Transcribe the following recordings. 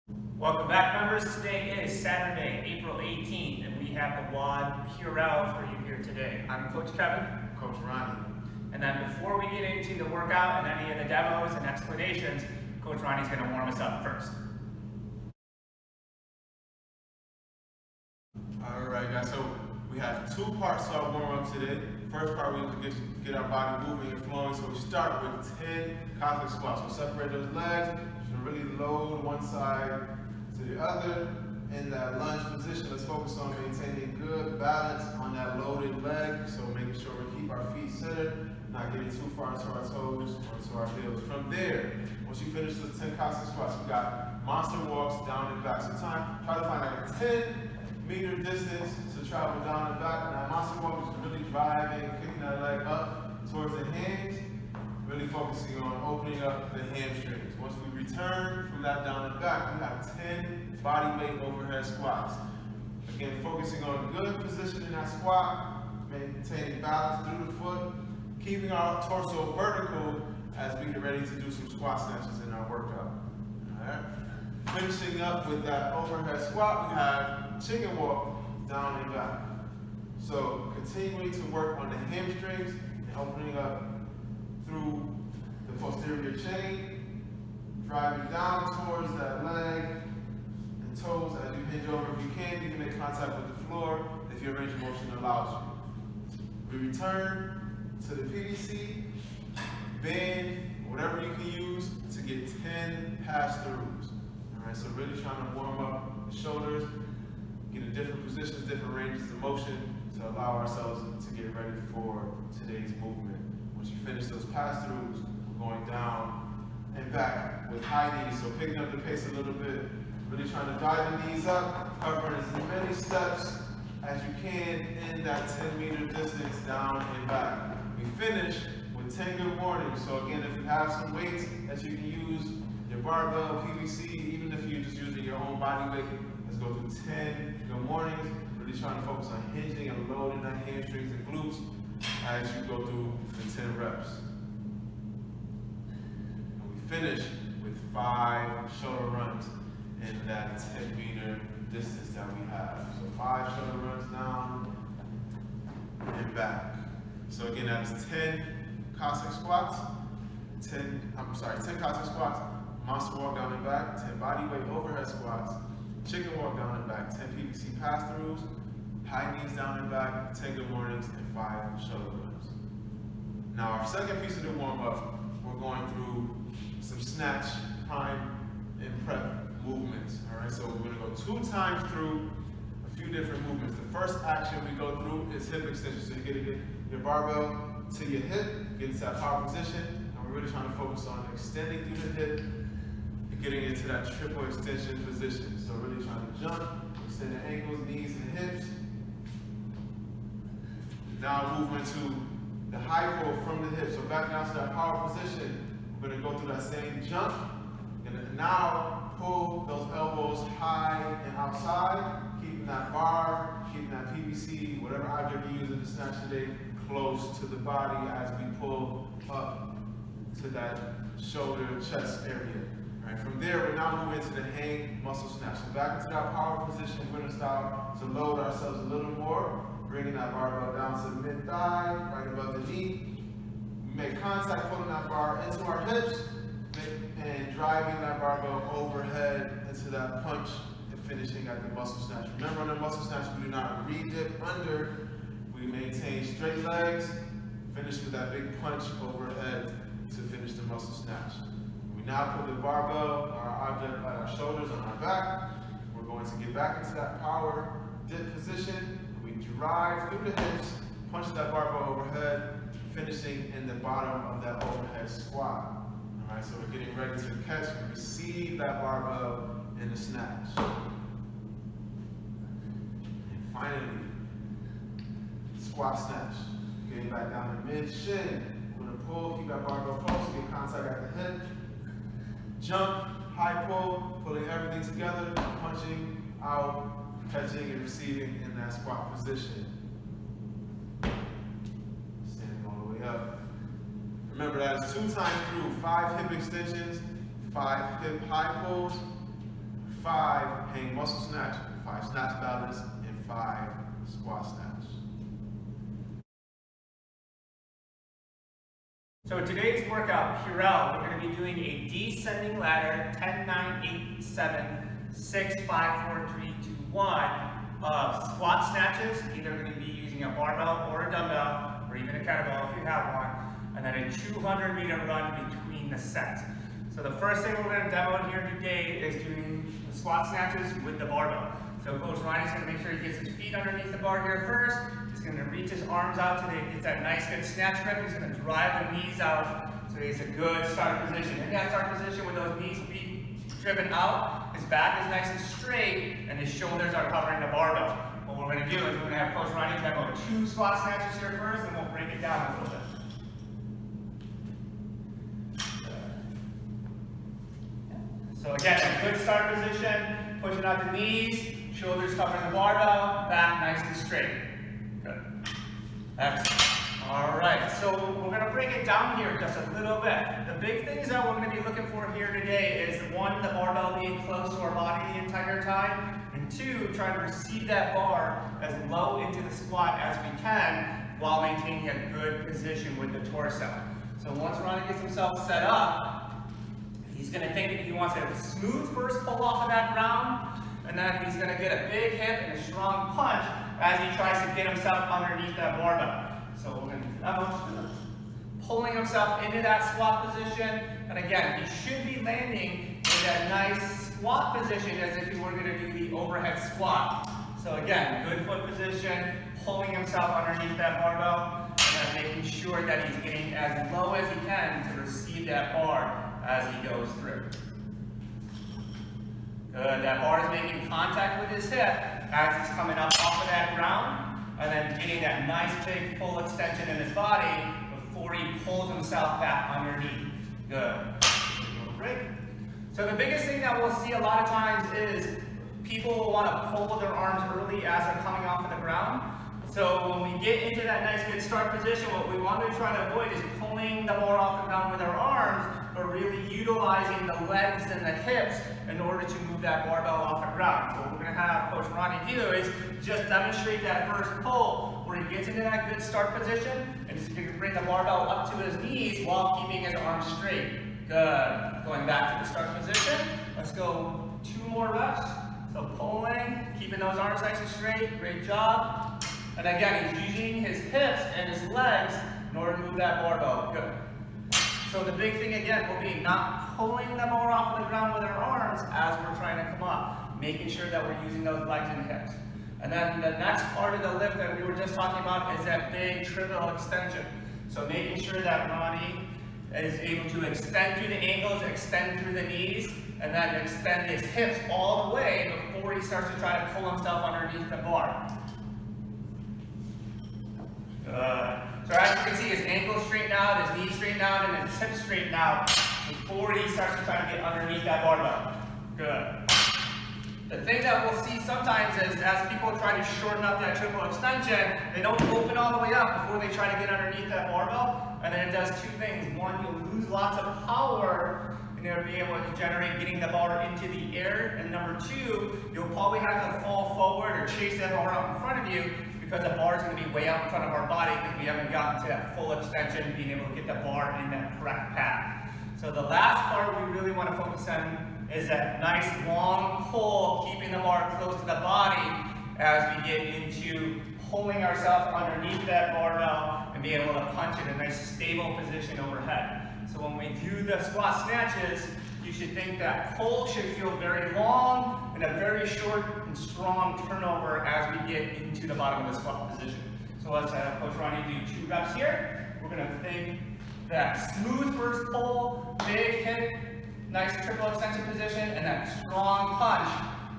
Welcome back, members. Today is Saturday, April 18th, and we have the WOD Purell for you here today. I'm Coach Kevin. Coach Ronnie. And then before we get into the workout and any of the demos and explanations, Coach Ronnie's going to warm us up first. Alright guys, so we have two parts to our warm-up today. First part, we need to get our body moving and flowing, so we start with 10 cosmic squats. So separate those legs, you should really load one side to the other. In that lunge position, let's focus on maintaining good balance on that loaded leg, so making sure we keep our feet centered, not getting too far into our toes or into our heels. From there, once you finish those 10 cosmic squats, we got monster walks down and back. So try to find like a 10-meter distance to travel down and back. Now, monster walk is really driving, kicking that leg up towards the hands, really focusing on opening up the hamstrings. Once we return from that down and back, we have 10 body weight overhead squats. Again, focusing on good position in that squat, maintaining balance through the foot, keeping our torso vertical as we get ready to do some squat snatches in our workout. All right. Finishing up with that overhead squat, we have chicken walk down and back. So continuing to work on the hamstrings and opening up through the posterior chain, driving down towards that leg and toes as you hinge over. If you can make contact with the floor if your range of motion allows you. We return to the PVC, bend, whatever you can use to get 10 pass-throughs. All right, so really trying to warm up the shoulders, get in different positions, different ranges of motion to allow ourselves to get ready for today's movement. Once you finish those pass-throughs, we're going down and back with high knees. So picking up the pace a little bit, really trying to drive the knees up, covering as many steps as you can in that 10-meter distance down and back. We finish with 10 good mornings. So again, if you have some weights that you can use, your barbell, PVC, even if you're just using your own body weight, let's go through 10 good mornings. Really trying to focus on hinging and loading that hamstrings and glutes as you go through the 10 reps. And we finish with 5 shoulder runs in that 10-meter distance that we have. So 5 shoulder runs down and back. So again, that is 10 cossack squats, 10 cossack squats, monster walk down and back, 10 body weight overhead squats, chicken walk down and back, 10 PVC pass-throughs, high knees down and back, 10 good mornings, and 5 shoulder runs. Now our second piece of the warm-up, we're going through some snatch, prime, and prep movements. All right, so we're going to go 2 times through a few different movements. The first action we go through is hip extension. So you get your barbell to your hip, get into that power position, and we're really trying to focus on extending through the hip and getting into that triple extension position. So really trying to jump, extend the ankles, knees, and hips. Now moving to the high pull from the hip. So back down to that power position. We're going to go through that same jump. And now pull those elbows high and outside, keeping that bar, keeping that PVC, whatever object you use in the snatch today, close to the body as we pull up to that shoulder, chest area. All right, from there, we're now moving into the hang muscle snatch. So back into that power position, we're going to start to load ourselves a little more, bringing that barbell down to the mid-thigh, right above the knee. We make contact, pulling that bar into our hips, and driving that barbell overhead into that punch and finishing at the muscle snatch. Remember, on the muscle snatch, we do not re-dip under. We maintain straight legs, finish with that big punch overhead to finish the muscle snatch. We now put the barbell, our object, at our shoulders on our back. We're going to get back into that power dip position. We drive through the hips, punch that barbell overhead, finishing in the bottom of that overhead squat. All right, so we're getting ready to catch and receive that barbell in the snatch. And finally, squat snatch. Getting back down to mid-shin. We're going to pull, keep that barbell close, get contact at the hip. Jump, high pull, pulling everything together, punching out, catching and receiving in that squat position. Standing all the way up. Remember, that is 2 times through 5 hip extensions, 5 hip high pulls, 5 hang muscle snatch, 5 snatch balance, and 5 squat snatch. So today's workout, Purell, we're going to be doing a descending ladder 10, 9, 8, 7, 6, 5, 4, 3, 2, 1 of squat snatches. Either going to be using a barbell or a dumbbell, or even a kettlebell if you have one, and then a 200-meter run between the sets. So the first thing we're going to demo here today is doing the squat snatches with the barbell. So Coach Ryan's going to make sure he gets his feet underneath the bar here first. He's going to reach his arms out so that he gets that nice good snatch grip. He's going to drive the knees out so he gets a good start position. In that start position with those knees driven out, his back is nice and straight, and his shoulders are covering the barbell. What we're going to do is we're going to have Coach Ryan demo 2 squat snatches here first, and we'll break it down a little bit. So again, a good start position, pushing out the knees, shoulders covering the barbell, back nice and straight. Good. Excellent. All right, so we're going to break it down here just a little bit. The big things that we're going to be looking for here today is 1, the barbell being close to our body the entire time, and 2, trying to receive that bar as low into the squat as we can while maintaining a good position with the torso. So once Ronnie gets himself set up, he's going to think that he wants a smooth first pull off of that ground, and then he's going to get a big hip and a strong punch as he tries to get himself underneath that barbell. So we're going to do that motion, pulling himself into that squat position, and again, he should be landing in that nice squat position as if he were going to do the overhead squat. So again, good foot position, pulling himself underneath that barbell, and then making sure that he's getting as low as he can to receive that bar as he goes through. Good, that bar is making contact with his hip as he's coming up off of that ground, and then getting that nice big full extension in his body before he pulls himself back underneath. Good. Break. So the biggest thing that we'll see a lot of times is people will want to pull their arms early as they're coming off of the ground. So when we get into that nice good start position, what we want to try to avoid is pulling the bar off the ground with our arms, but really utilizing the legs and the hips in order to move that barbell off the ground. So what we're going to have Coach Ronnie do is just demonstrate that first pull where he gets into that good start position, and he's going to bring the barbell up to his knees while keeping his arms straight. Good. Going back to the start position. Let's go 2 more reps. So pulling, keeping those arms nice and straight. Great job. And again, he's using his hips and his legs in order to move that barbell. Good. So the big thing again will be not pulling the bar off of the ground with our arms as we're trying to come up. Making sure that we're using those legs and hips. And then the next part of the lift that we were just talking about is that big triple extension. So making sure that Ronnie is able to extend through the ankles, extend through the knees, and then extend his hips all the way before he starts to try to pull himself underneath the bar. So as you can see, his ankles straighten out, his knees straighten out, and his hips straighten out before he starts to try to get underneath that barbell. Good. The thing that we'll see sometimes is as people try to shorten up that triple extension, they don't open all the way up before they try to get underneath that barbell, and then it does 2 things. 1, you'll lose lots of power and you'll be able to generate getting the bar into the air, and number 2, you'll probably have to fall forward or chase that bar out in front of you because the bar is going to be way out in front of our body because we haven't gotten to that full extension, being able to get the bar in that correct path. So the last part we really want to focus on is that nice long pull, keeping the bar close to the body as we get into pulling ourselves underneath that barbell and being able to punch in a nice stable position overhead. So when we do the squat snatches, you should think that pull should feel very long and a very short and strong turnover as we get into the bottom of the squat position. So let's have Coach Ronnie do 2 reps here. We're going to think that smooth first pull, big hip, nice triple extension position, and that strong punch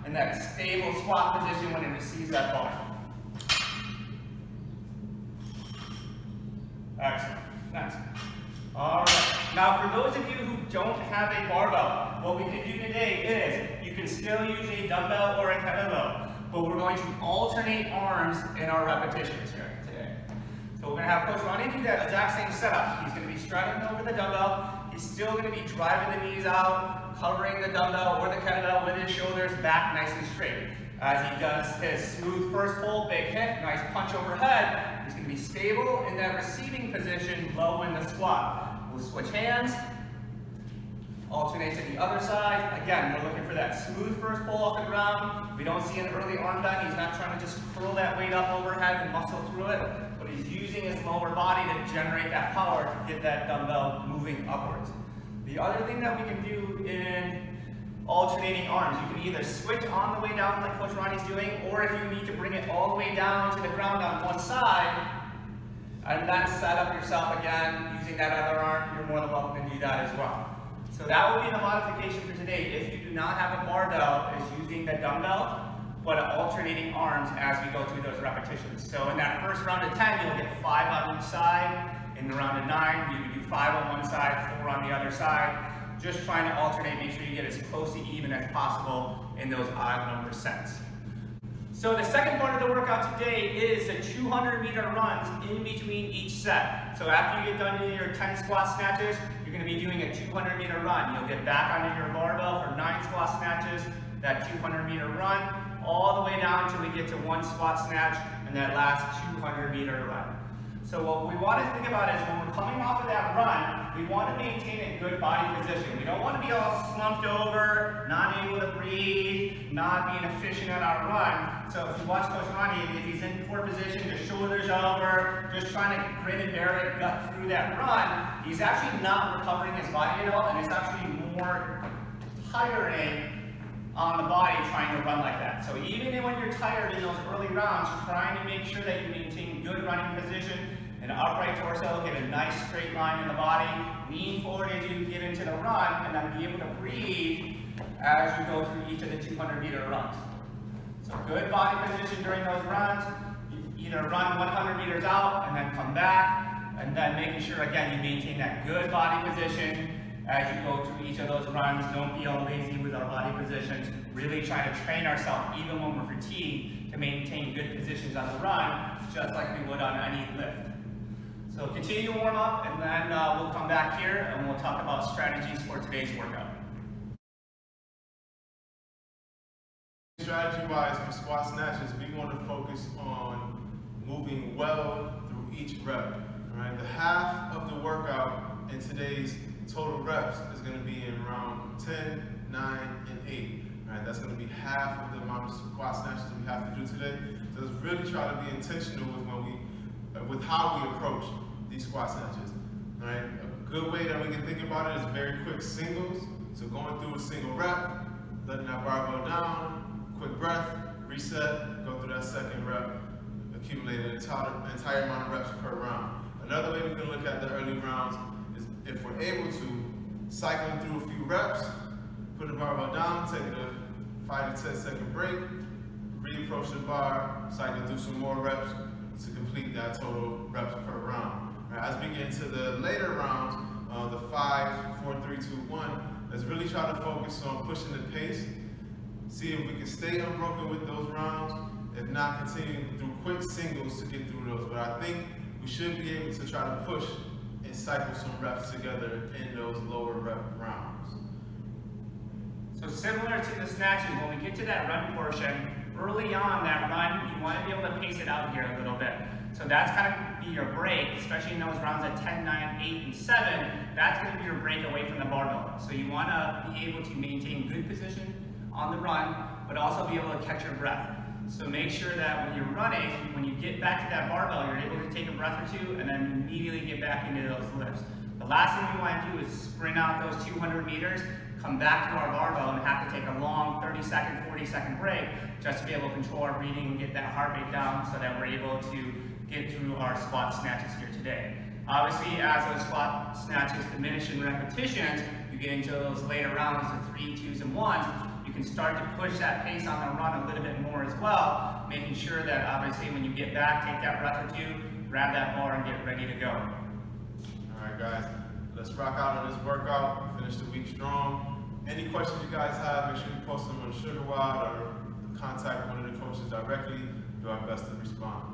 and that stable squat position when it receives that bar. Excellent. Nice. All right. Now, for those of you who don't have a barbell, what we can do today is you can still use a dumbbell or a kettlebell, but we're going to alternate arms in our repetitions here today. So we're going to have Coach Ronnie do that exact same setup. He's going to be striding over the dumbbell. he's still going to be driving the knees out, covering the dumbbell or the kettlebell with his shoulders back nice and straight. As he does his smooth first pull, big hit, nice punch overhead, he's going to be stable in that receiving position, low in the squat. We'll switch hands, alternate to the other side. Again, we're looking for that smooth first pull off the ground. We don't see an early arm bend. He's not trying to just curl that weight up overhead and muscle through it, but he's using his lower body to generate that power to get that dumbbell moving upwards. The other thing that we can do in alternating arms, you can either switch on the way down like Coach Ronnie's doing, or if you need to bring it all the way down to the ground on one side, and then set up yourself again using that other arm, you're more than welcome to do that as well. So that would be the modification for today. If you do not have a barbell, is using the dumbbell, but alternating arms as we go through those repetitions. So in that first round of 10, you'll get 5 on each side. In the round of 9, you can do 5 on one side, 4 on the other side. Just trying to alternate, make sure you get as close to even as possible in those odd number sets. So the second part of the workout today is the 200-meter runs in between each set. So after you get done doing your 10 squat snatches, you're going to be doing a 200-meter run. You'll get back onto your barbell for 9 squat snatches, that 200-meter run, all the way down until we get to 1 squat snatch and that last 200-meter run. So what we want to think about is when we're coming off of that run, we want to maintain a good body position. We don't want to be all slumped over, not able to breathe, not being efficient at our run. So if you watch Coach Ronnie, if he's in poor position, just shoulders over, just trying to grin and bear it, gut through that run, he's actually not recovering his body at all, and it's actually more tiring on the body trying to run like that. So even when you're tired in those early rounds, trying to make sure that you maintain good running position, an upright torso, get a nice straight line in the body, lean forward as you get into the run, and then be able to breathe as you go through each of the 200-meter runs. So good body position during those runs. You either run 100 meters out and then come back, and then making sure, again, you maintain that good body position as you go through each of those runs. Don't be all lazy with our body positions. Really try to train ourselves, even when we're fatigued, to maintain good positions on the run, just like we would on any lift. So continue to warm up, and then we'll come back here and we'll talk about strategies for today's workout. Strategy-wise for squat snatches, we want to focus on moving well through each rep. Right? The half of the workout in today's total reps is going to be in round 10, 9, and 8. Right? That's going to be half of the amount of squat snatches that we have to do today. So let's really try to be intentional with how we approach these squat snatches. Right? A good way that we can think about it is very quick singles. So going through a single rep, letting that barbell down, quick breath, reset, go through that second rep, accumulate an entire amount of reps per round. Another way we can look at the early rounds is if we're able to, cycling through a few reps, put the barbell down, take a 5 to 10 second break, reapproach the bar, cycle through some more reps to complete that total reps per round. Right, as we get into the later rounds, the 5, 4, 3, 2, 1, let's really try to focus on pushing the pace, see if we can stay unbroken with those rounds, if not continue through quick singles to get through those. But I think we should be able to try to push and cycle some reps together in those lower rep rounds. So similar to the snatches, when we get to that run portion, early on that run, you want to be able to pace it out here a little bit. So that's kind of be your break, especially in those rounds at 10, 9, 8, and 7, that's going to be your break away from the barbell. So you want to be able to maintain good position on the run, but also be able to catch your breath. So make sure that when you're running, when you get back to that barbell, you're able to take a breath or two and then immediately get back into those lifts. The last thing we want to do is sprint out those 200 meters, come back to our barbell and have to take a long 30-second, 40-second break just to be able to control our breathing and get that heart rate down so that we're able to get through our squat snatches here today. Obviously, as those squat snatches diminish in repetitions, you get into those later rounds of 3, 2s, and 1s, you can start to push that pace on the run a little bit more as well, making sure that obviously when you get back, take that breath or two, grab that bar and get ready to go. All right, guys, let's rock out on this workout, finish the week strong. Any questions you guys have, make sure you post them on Sugar WOD or contact one of the coaches directly. Do our best to respond.